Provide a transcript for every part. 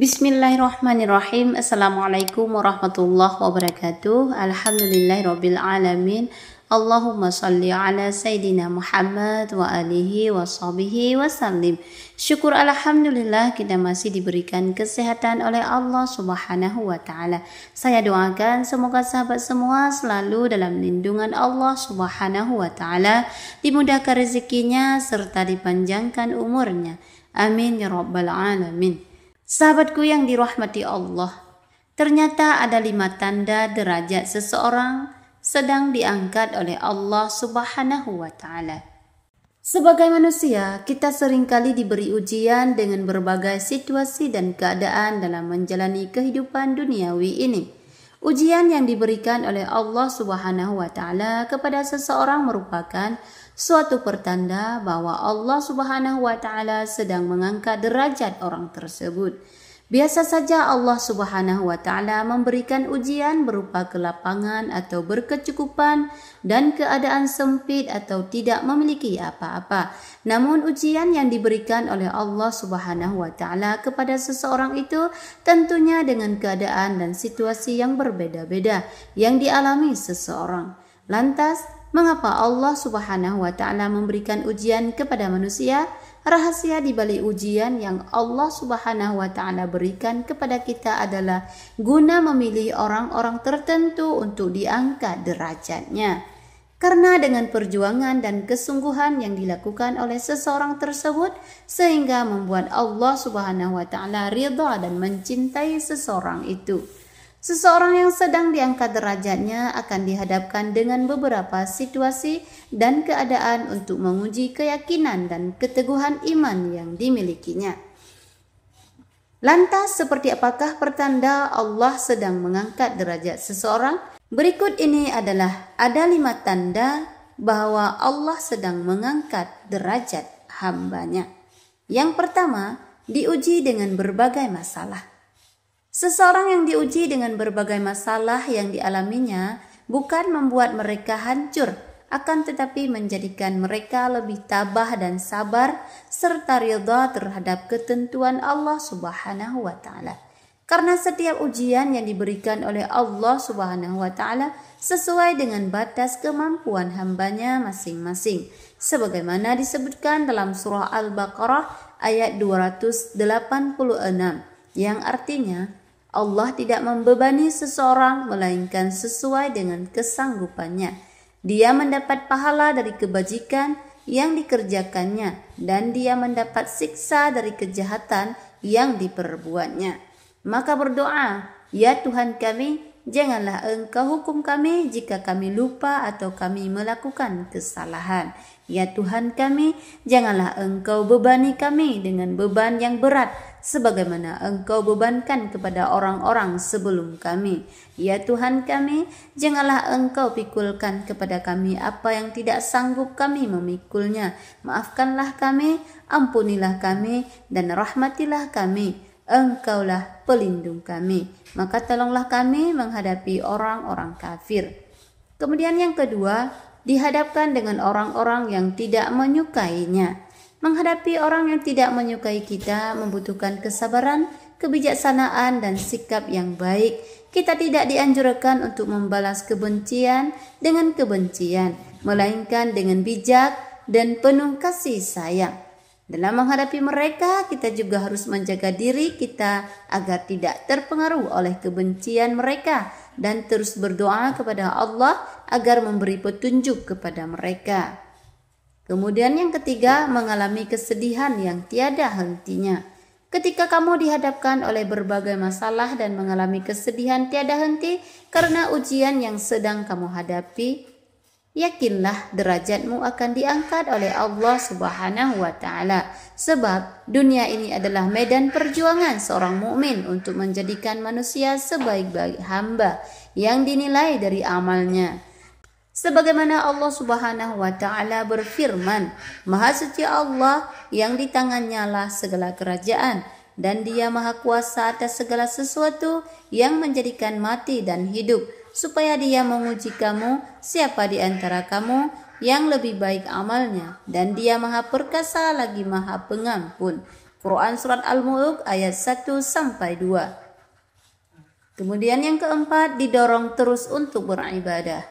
Bismillahirrahmanirrahim. Assalamualaikum warahmatullahi wabarakatuh. Alhamdulillahirabbil alamin. Allahumma salli ala Sayyidina Muhammad wa alihi wa sahbihi wa sallim. Syukur alhamdulillah kita masih diberikan kesehatan oleh Allah subhanahu wa ta'ala. Saya doakan semoga sahabat semua selalu dalam lindungan Allah subhanahu wa ta'ala, dimudahkan rezekinya serta dipanjangkan umurnya. Amin ya rabbal alamin. Sahabatku yang dirahmati Allah, ternyata ada 5 tanda derajat seseorang sedang diangkat oleh Allah subhanahu wa ta'ala. Sebagai manusia, kita seringkali diberi ujian dengan berbagai situasi dan keadaan dalam menjalani kehidupan duniawi ini. Ujian yang diberikan oleh Allah subhanahu wa ta'ala kepada seseorang merupakan suatu pertanda bahwa Allah subhanahu wa ta'ala sedang mengangkat derajat orang tersebut. Biasa saja Allah subhanahu wa ta'ala memberikan ujian berupa kelapangan atau berkecukupan dan keadaan sempit atau tidak memiliki apa-apa. Namun ujian yang diberikan oleh Allah subhanahu wa ta'ala kepada seseorang itu tentunya dengan keadaan dan situasi yang berbeda-beda yang dialami seseorang. Lantas, mengapa Allah subhanahu wa ta'ala memberikan ujian kepada manusia? Rahasia di balik ujian yang Allah subhanahu wa ta'ala berikan kepada kita adalah guna memilih orang-orang tertentu untuk diangkat derajatnya. Karena dengan perjuangan dan kesungguhan yang dilakukan oleh seseorang tersebut, sehingga membuat Allah subhanahu wa ta'ala ridha dan mencintai seseorang itu. Seseorang yang sedang diangkat derajatnya akan dihadapkan dengan beberapa situasi dan keadaan untuk menguji keyakinan dan keteguhan iman yang dimilikinya. Lantas, seperti apakah pertanda Allah sedang mengangkat derajat seseorang? Berikut ini adalah ada 5 tanda bahwa Allah sedang mengangkat derajat hambanya. Yang pertama, diuji dengan berbagai masalah. Seseorang yang diuji dengan berbagai masalah yang dialaminya bukan membuat mereka hancur, akan tetapi menjadikan mereka lebih tabah dan sabar serta ridha terhadap ketentuan Allah subhanahu wa ta'ala. Karena setiap ujian yang diberikan oleh Allah subhanahu wa ta'ala sesuai dengan batas kemampuan hambanya masing-masing. Sebagaimana disebutkan dalam surah Al-Baqarah ayat 286, yang artinya Allah tidak membebani seseorang melainkan sesuai dengan kesanggupannya. Dia mendapat pahala dari kebajikan yang dikerjakannya dan dia mendapat siksa dari kejahatan yang diperbuatnya. Maka berdoa, ya Tuhan kami, janganlah Engkau hukum kami jika kami lupa atau kami melakukan kesalahan. Ya Tuhan kami, janganlah Engkau bebani kami dengan beban yang berat, sebagaimana Engkau bebankan kepada orang-orang sebelum kami. Ya Tuhan kami, janganlah Engkau pikulkan kepada kami apa yang tidak sanggup kami memikulnya. Maafkanlah kami, ampunilah kami, dan rahmatilah kami. Engkaulah pelindung kami. Maka tolonglah kami menghadapi orang-orang kafir. Kemudian yang kedua, dihadapkan dengan orang-orang yang tidak menyukainya. Menghadapi orang yang tidak menyukai kita membutuhkan kesabaran, kebijaksanaan, dan sikap yang baik. Kita tidak dianjurkan untuk membalas kebencian dengan kebencian, melainkan dengan bijak dan penuh kasih sayang. Dalam menghadapi mereka, kita juga harus menjaga diri kita agar tidak terpengaruh oleh kebencian mereka dan terus berdoa kepada Allah agar memberi petunjuk kepada mereka. Kemudian yang ketiga, mengalami kesedihan yang tiada hentinya. Ketika kamu dihadapkan oleh berbagai masalah dan mengalami kesedihan tiada henti karena ujian yang sedang kamu hadapi, yakinlah derajatmu akan diangkat oleh Allah subhanahu wa ta'ala. Sebab dunia ini adalah medan perjuangan seorang mukmin untuk menjadikan manusia sebaik-baik hamba yang dinilai dari amalnya. Sebagaimana Allah subhanahu wa ta'ala berfirman, Maha suci Allah yang di tangannya lah segala kerajaan, dan dia maha kuasa atas segala sesuatu yang menjadikan mati dan hidup, supaya dia menguji kamu siapa di antara kamu yang lebih baik amalnya, dan dia maha perkasa lagi maha pengampun. Quran surat Al-Mulk ayat 1 sampai 2. Kemudian yang keempat, didorong terus untuk beribadah.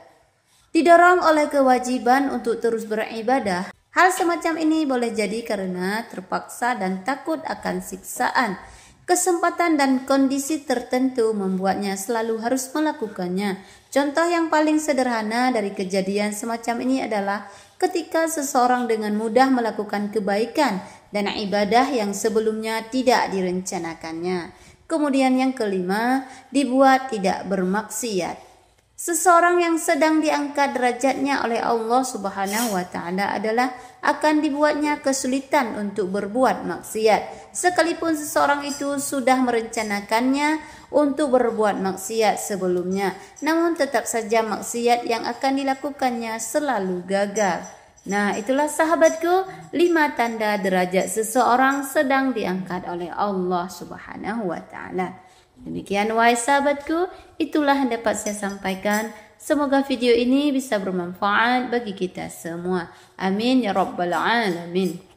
Didorong oleh kewajiban untuk terus beribadah. Hal semacam ini boleh jadi karena terpaksa dan takut akan siksaan. Kesempatan dan kondisi tertentu membuatnya selalu harus melakukannya. Contoh yang paling sederhana dari kejadian semacam ini adalah ketika seseorang dengan mudah melakukan kebaikan dan ibadah yang sebelumnya tidak direncanakannya. Kemudian yang kelima, dibuat tidak bermaksiat. Seseorang yang sedang diangkat derajatnya oleh Allah Subhanahu wa taala adalah akan dibuatnya kesulitan untuk berbuat maksiat. Sekalipun seseorang itu sudah merencanakannya untuk berbuat maksiat sebelumnya, namun tetap saja maksiat yang akan dilakukannya selalu gagal. Nah, itulah sahabatku 5 tanda derajat seseorang sedang diangkat oleh Allah Subhanahu wa taala. Demikian wahai sahabatku, itulah yang dapat saya sampaikan. Semoga video ini bisa bermanfaat bagi kita semua. Amin ya rabbal alamin.